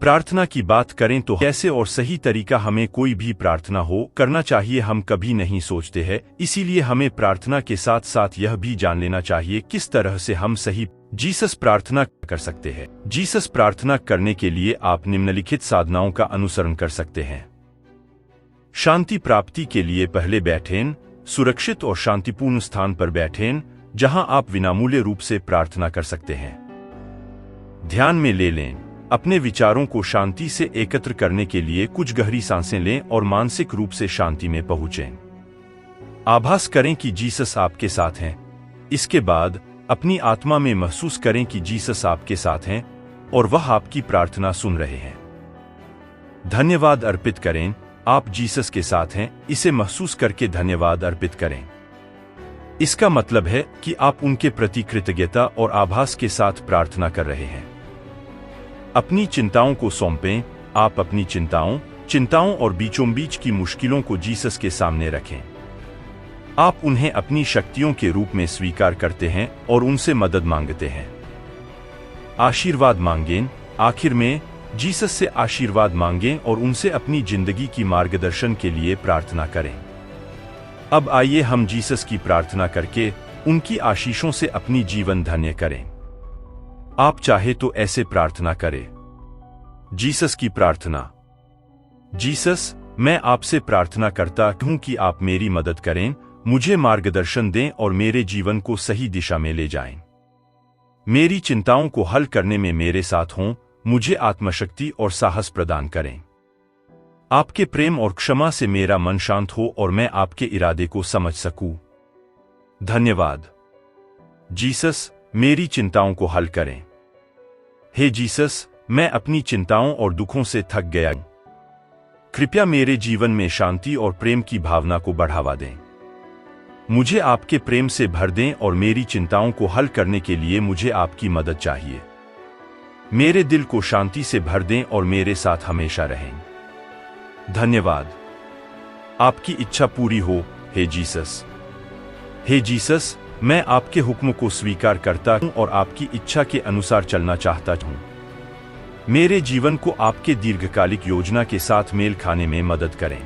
प्रार्थना की बात करें तो कैसे और सही तरीका हमें कोई भी प्रार्थना हो करना चाहिए हम कभी नहीं सोचते हैं, इसीलिए हमें प्रार्थना के साथ साथ यह भी जान लेना चाहिए किस तरह से हम सही जीसस प्रार्थना कर सकते हैं। जीसस प्रार्थना करने के लिए आप निम्नलिखित साधनाओं का अनुसरण कर सकते हैं। शांति प्राप्ति के लिए पहले बैठें, सुरक्षित और शांतिपूर्ण स्थान पर बैठें जहां आप विनामूल्य रूप से प्रार्थना कर सकते हैं। ध्यान में ले लें, अपने विचारों को शांति से एकत्र करने के लिए कुछ गहरी सांसें लें और मानसिक रूप से शांति में पहुंचें। आभास करें कि जीसस आपके साथ हैं। इसके बाद अपनी आत्मा में महसूस करें कि जीसस आपके साथ हैं और वह आपकी प्रार्थना सुन रहे हैं। धन्यवाद अर्पित करें, आप जीसस के साथ हैं, इसे महसूस करके धन्यवाद अर्पित करें। इसका मतलब है कि आप उनके प्रति कृतज्ञता और आभास के साथ प्रार्थना कर रहे हैं। अपनी चिंताओं को सौंपें, आप अपनी चिंताओं और बीचों बीच की मुश्किलों को जीसस के सामने रखें। आप उन्हें अपनी शक्तियों के रूप में स्वीकार करते हैं और उनसे मदद मांगते हैं। आशीर्वाद मांगें, आखिर में जीसस से आशीर्वाद मांगें और उनसे अपनी जिंदगी की मार्गदर्शन के लिए प्रार्थना करें। अब आइए हम जीसस की प्रार्थना करके उनकी आशीषों से अपनी जीवन धन्य करें। आप चाहे तो ऐसे प्रार्थना करें। जीसस की प्रार्थना। जीसस, मैं आपसे प्रार्थना करता हूं कि आप मेरी मदद करें, मुझे मार्गदर्शन दें और मेरे जीवन को सही दिशा में ले जाएं। मेरी चिंताओं को हल करने में मेरे साथ हों, मुझे आत्मशक्ति और साहस प्रदान करें। आपके प्रेम और क्षमा से मेरा मन शांत हो और मैं आपके इरादे को समझ सकूं। धन्यवाद। जीसस, मेरी चिंताओं को हल करें। हे जीसस, मैं अपनी चिंताओं और दुखों से थक गया हूं। कृपया मेरे जीवन में शांति और प्रेम की भावना को बढ़ावा दें। मुझे आपके प्रेम से भर दें और मेरी चिंताओं को हल करने के लिए मुझे आपकी मदद चाहिए। मेरे दिल को शांति से भर दें और मेरे साथ हमेशा रहें। धन्यवाद। आपकी इच्छा पूरी हो, हे जीसस। हे जीसस, मैं आपके हुक्म को स्वीकार करता हूं और आपकी इच्छा के अनुसार चलना चाहता हूं। मेरे जीवन को आपके दीर्घकालिक योजना के साथ मेल खाने में मदद करें।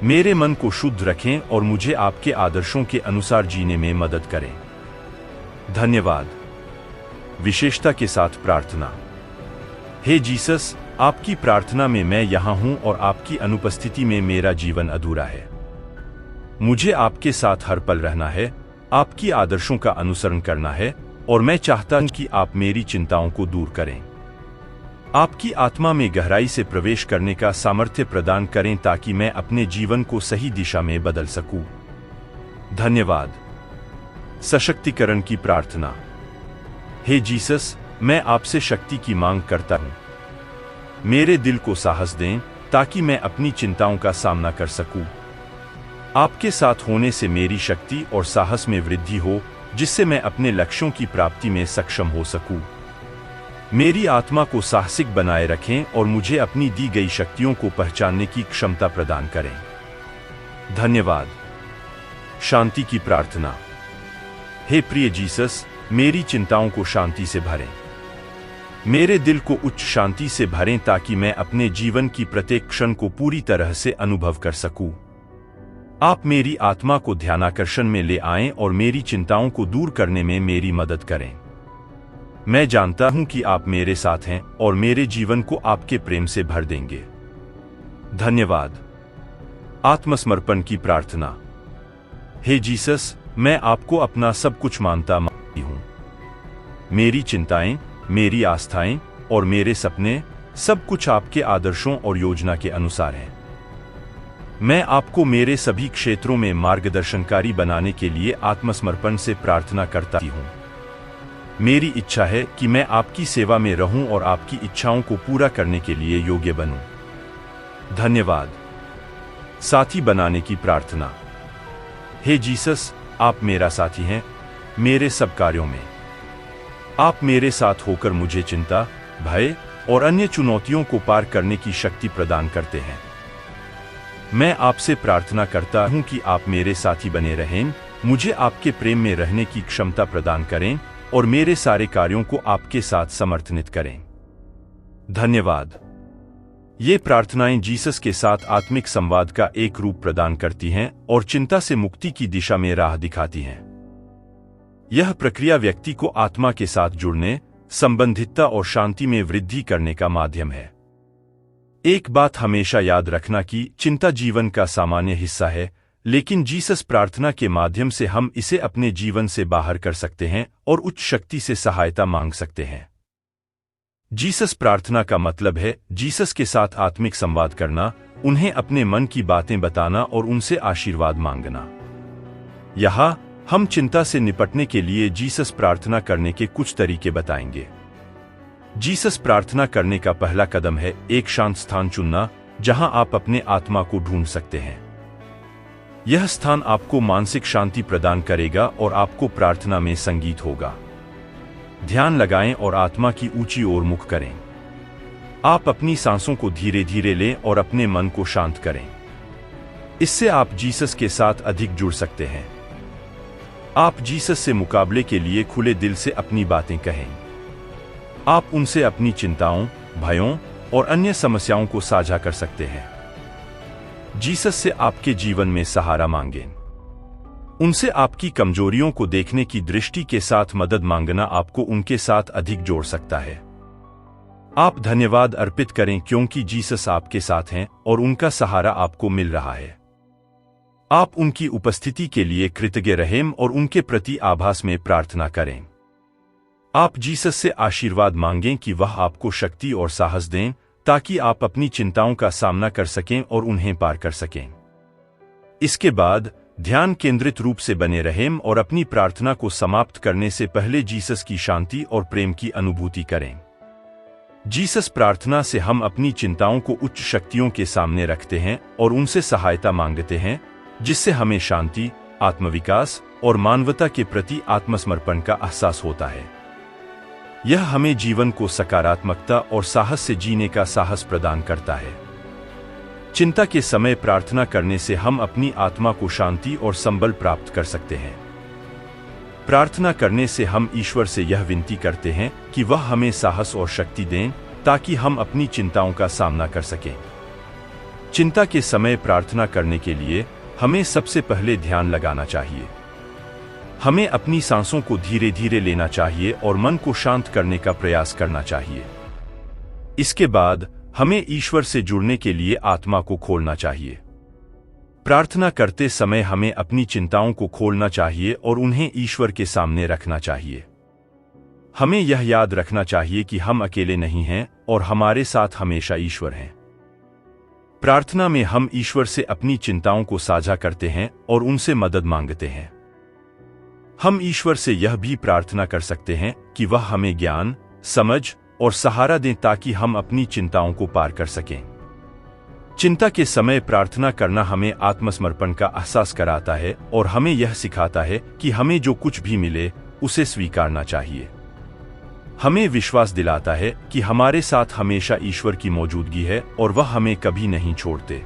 मेरे मन को शुद्ध रखें और मुझे आपके आदर्शों के अनुसार जीने में मदद करें। धन्यवाद। विशेषता के साथ प्रार्थना। हे जीसस, आपकी प्रार्थना में मैं यहां हूं और आपकी अनुपस्थिति में मेरा जीवन अधूरा है। मुझे आपके साथ हर पल रहना है, आपकी आदर्शों का अनुसरण करना है और मैं चाहता हूं कि आप मेरी चिंताओं को दूर करें। आपकी आत्मा में गहराई से प्रवेश करने का सामर्थ्य प्रदान करें ताकि मैं अपने जीवन को सही दिशा में बदल सकूं। धन्यवाद। सशक्तिकरण की प्रार्थना। हे जीसस, मैं आपसे शक्ति की मांग करता हूं। मेरे दिल को साहस दें ताकि मैं अपनी चिंताओं का सामना कर सकूं। आपके साथ होने से मेरी शक्ति और साहस में वृद्धि हो, जिससे मैं अपने लक्ष्यों की प्राप्ति में सक्षम हो सकूं। मेरी आत्मा को साहसिक बनाए रखें और मुझे अपनी दी गई शक्तियों को पहचानने की क्षमता प्रदान करें। धन्यवाद। शांति की प्रार्थना। हे प्रिय जीसस, मेरी चिंताओं को शांति से भरें। मेरे दिल को उच्च शांति से भरें ताकि मैं अपने जीवन की प्रत्येक क्षण को पूरी तरह से अनुभव कर सकूं। आप मेरी आत्मा को ध्यानाकर्षण में ले आएं और मेरी चिंताओं को दूर करने में मेरी मदद करें। मैं जानता हूं कि आप मेरे साथ हैं और मेरे जीवन को आपके प्रेम से भर देंगे। धन्यवाद। आत्मसमर्पण की प्रार्थना। हे जीसस, मैं आपको अपना सब कुछ मानता हूं। मेरी चिंताएं, मेरी आस्थाएं और मेरे सपने, सब कुछ आपके आदर्शों और योजना के अनुसार हैं। मैं आपको मेरे सभी क्षेत्रों में मार्गदर्शनकारी बनाने के लिए आत्मसमर्पण से प्रार्थना करता हूं। मेरी इच्छा है कि मैं आपकी सेवा में रहूं और आपकी इच्छाओं को पूरा करने के लिए योग्य बनूं। धन्यवाद। साथी बनाने की प्रार्थना। हे जीसस, आप मेरा साथी हैं मेरे सब कार्यों में। आप मेरे साथ होकर मुझे चिंता, भय और अन्य चुनौतियों को पार करने की शक्ति प्रदान करते हैं। मैं आपसे प्रार्थना करता हूं कि आप मेरे साथी बने रहें, मुझे आपके प्रेम में रहने की क्षमता प्रदान करें और मेरे सारे कार्यों को आपके साथ समर्थित करें। धन्यवाद। ये प्रार्थनाएं जीसस के साथ आत्मिक संवाद का एक रूप प्रदान करती हैं और चिंता से मुक्ति की दिशा में राह दिखाती हैं। यह प्रक्रिया व्यक्ति को आत्मा के साथ जुड़ने, संबंधितता और शांति में वृद्धि करने का माध्यम है। एक बात हमेशा याद रखना कि चिंता जीवन का सामान्य हिस्सा है, लेकिन जीसस प्रार्थना के माध्यम से हम इसे अपने जीवन से बाहर कर सकते हैं और उच्च शक्ति से सहायता मांग सकते हैं। जीसस प्रार्थना का मतलब है जीसस के साथ आत्मिक संवाद करना, उन्हें अपने मन की बातें बताना और उनसे आशीर्वाद मांगना। यहाँ हम चिंता से निपटने के लिए जीसस प्रार्थना करने के कुछ तरीके बताएंगे। जीसस प्रार्थना करने का पहला कदम है एक शांत स्थान चुनना, जहां आप अपने आत्मा को ढूंढ सकते हैं। यह स्थान आपको मानसिक शांति प्रदान करेगा और आपको प्रार्थना में संगीत होगा। ध्यान लगाएं और आत्मा की ऊंची ओर मुख करें। आप अपनी सांसों को धीरे धीरे लें और अपने मन को शांत करें। इससे आप जीसस के साथ अधिक जुड़ सकते हैं। आप जीसस से मुकाबले के लिए खुले दिल से अपनी बातें कहें। आप उनसे अपनी चिंताओं, भयों और अन्य समस्याओं को साझा कर सकते हैं। जीसस से आपके जीवन में सहारा मांगें। उनसे आपकी कमजोरियों को देखने की दृष्टि के साथ मदद मांगना आपको उनके साथ अधिक जोड़ सकता है। आप धन्यवाद अर्पित करें क्योंकि जीसस आपके साथ हैं और उनका सहारा आपको मिल रहा है। आप उनकी उपस्थिति के लिए कृतज्ञ रहें और उनके प्रति आभास में प्रार्थना करें। आप जीसस से आशीर्वाद मांगें कि वह आपको शक्ति और साहस दें ताकि आप अपनी चिंताओं का सामना कर सकें और उन्हें पार कर सकें। इसके बाद ध्यान केंद्रित रूप से बने रहें और अपनी प्रार्थना को समाप्त करने से पहले जीसस की शांति और प्रेम की अनुभूति करें। जीसस प्रार्थना से हम अपनी चिंताओं को उच्च शक्तियों के सामने रखते हैं और उनसे सहायता मांगते हैं, जिससे हमें शांति, आत्मविकास और मानवता के प्रति आत्मसमर्पण का एहसास होता है। यह हमें जीवन को सकारात्मकता और साहस से जीने का साहस प्रदान करता है। चिंता के समय प्रार्थना करने से हम अपनी आत्मा को शांति और संबल प्राप्त कर सकते हैं। प्रार्थना करने से हम ईश्वर से यह विनती करते हैं कि वह हमें साहस और शक्ति दें ताकि हम अपनी चिंताओं का सामना कर सकें। चिंता के समय प्रार्थना करने के लिए हमें सबसे पहले ध्यान लगाना चाहिए। हमें अपनी सांसों को धीरे धीरे लेना चाहिए और मन को शांत करने का प्रयास करना चाहिए। इसके बाद हमें ईश्वर से जुड़ने के लिए आत्मा को खोलना चाहिए। प्रार्थना करते समय हमें अपनी चिंताओं को खोलना चाहिए और उन्हें ईश्वर के सामने रखना चाहिए। हमें यह याद रखना चाहिए कि हम अकेले नहीं हैं और हमारे साथ हमेशा ईश्वर हैं। प्रार्थना में हम ईश्वर से अपनी चिंताओं को साझा करते हैं और उनसे मदद मांगते हैं। हम ईश्वर से यह भी प्रार्थना कर सकते हैं कि वह हमें ज्ञान, समझ और सहारा दें ताकि हम अपनी चिंताओं को पार कर सकें। चिंता के समय प्रार्थना करना हमें आत्मसमर्पण का एहसास कराता है और हमें यह सिखाता है कि हमें जो कुछ भी मिले उसे स्वीकारना चाहिए। हमें विश्वास दिलाता है कि हमारे साथ हमेशा ईश्वर की मौजूदगी है और वह हमें कभी नहीं छोड़ते।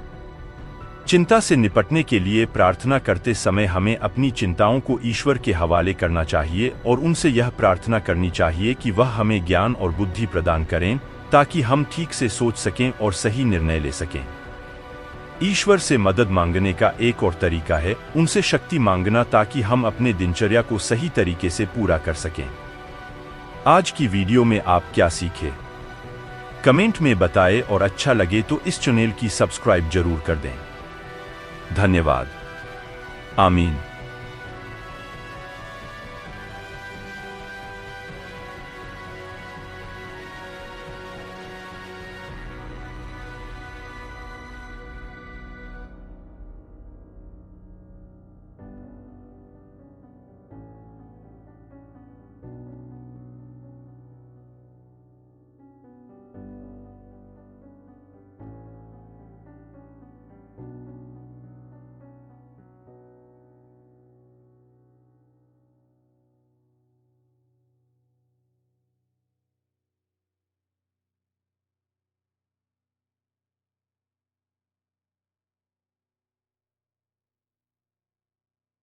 चिंता से निपटने के लिए प्रार्थना करते समय हमें अपनी चिंताओं को ईश्वर के हवाले करना चाहिए और उनसे यह प्रार्थना करनी चाहिए कि वह हमें ज्ञान और बुद्धि प्रदान करें ताकि हम ठीक से सोच सकें और सही निर्णय ले सकें। ईश्वर से मदद मांगने का एक और तरीका है उनसे शक्ति मांगना ताकि हम अपने दिनचर्या को सही तरीके से पूरा कर सकें। आज की वीडियो में आप क्या सीखे? कमेंट में बताएं और अच्छा लगे तो इस चैनल की सब्सक्राइब जरूर कर दें। धन्यवाद। आमीन।